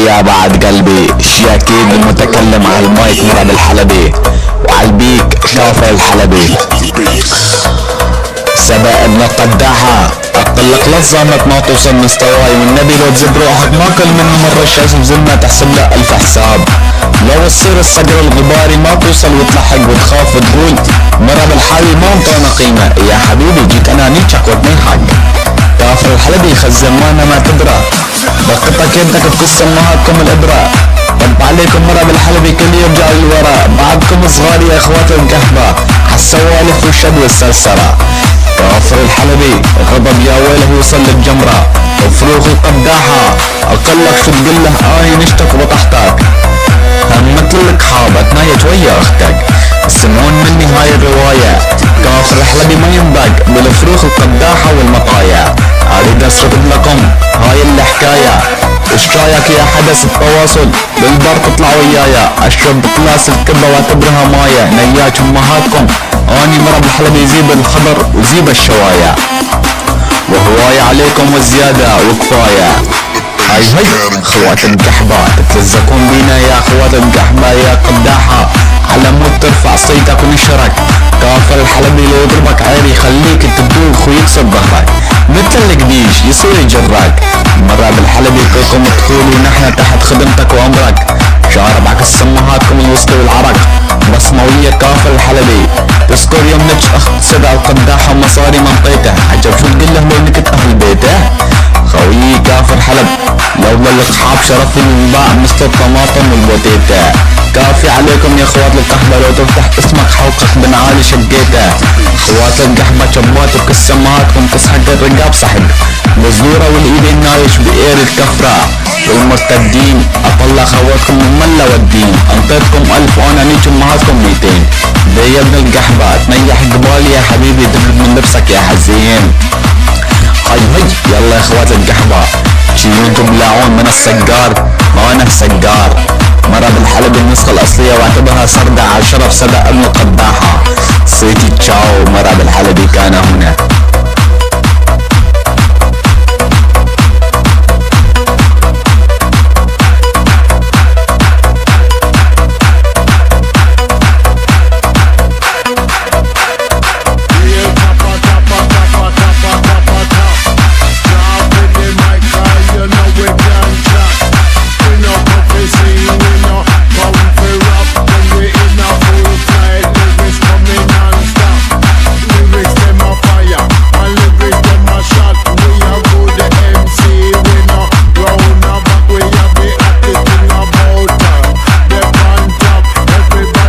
يا بعد قلبي شياكيد المتكلم على المايك مرعب الحلبي، وعلى البيك كافر الحلبي. سبق ابن القداحة اقلك لظامك ما توصل مستواي، والنبي لو تزب روحك ما كل منه مرة شاشه بزلمة تحسب له 1000 حساب. لو تصير الصقر الغباري ما توصل وتلحق وتخاف وتقول مرة بالحالي ما انطانا قيمة. يا حبيبي جيت انا نيتشك واتنين حق. كافر الحلبي خزن وانا ما تدرى، بقطك يدك بقصة امهاتكم الابرة. طب عليكم مرة بالحلبي كل يرجع للورا، بعدكم صغار يا اخوات القهبة عالسوالف والشد والسرسرة. كافر الحلبي غضب يا ويله وصل للجمرة، وفروخ القداحة اقلك شو تقله نشتك وطحتك. همت لك حابة تنايت ويا اختك، اسمعون مني هاي الرواية. كافر الحلبي ما ينبق بالفروخ القداحة والمطايا. اريد اسرد لكم هاي الحكاية، ايش رايك يا حدث التواصل بالبر تطلع ويايا، اشرب بكلاس الكبة واعتبرها ماية. نياج امهاتكم اني مرض الحلبي يزيب الخضر وزيب الشواية، وهواية عليكم وزيادة وكفاية. هاي اخوات القحبة تتلزقون بينا يا اخوات القحبة يا قداحة، على مود ترفع صيتك ونشرك. كافر الحلبي لو يضربك عير يخليك تدوخ ويكسر ظهرك، مثل القديش يصير يجرك. مرة بالحلبي كلكم تقولوا نحن تحت خدمتك وامرك، شارب عكس امهاتكم الوسط والعرق. بصموية كافر الحلبي تذكر يوم نتش اخت سدع القداحة مصاري منطيته، عجب شو تقله لو نكت اهل بيته. خويي كافر حلب لولا الاصحاب شرف الانباع مثل الطماطم والبوتيتا. كافي عليكم يا اخوات القحبة لو تفتح اسمك حوقك بن عالي شقيته. اخوات القحبة شبات وكس امهاتكم كس حق الرقاب صحب، بزورة والايدين نايش بئير الكفرة. والمرتدين اطلع خواتكم من ملا والدين، انطيتكم 1000 وانا نيج امهاتكم 200. دي يا ابن القحبة تنيح قبالي يا حبيبي تبرد من لبسك يا حزين. هاي يلا يا اخوات القحبة شيلون تبلعون من السجار، ما انا سجار. مرة بالحلب النسخة الاصلية واعتبرها سردة على شرف سبق ابن القداحة. صيتي تشاو مرة بالحلبي كان هنا.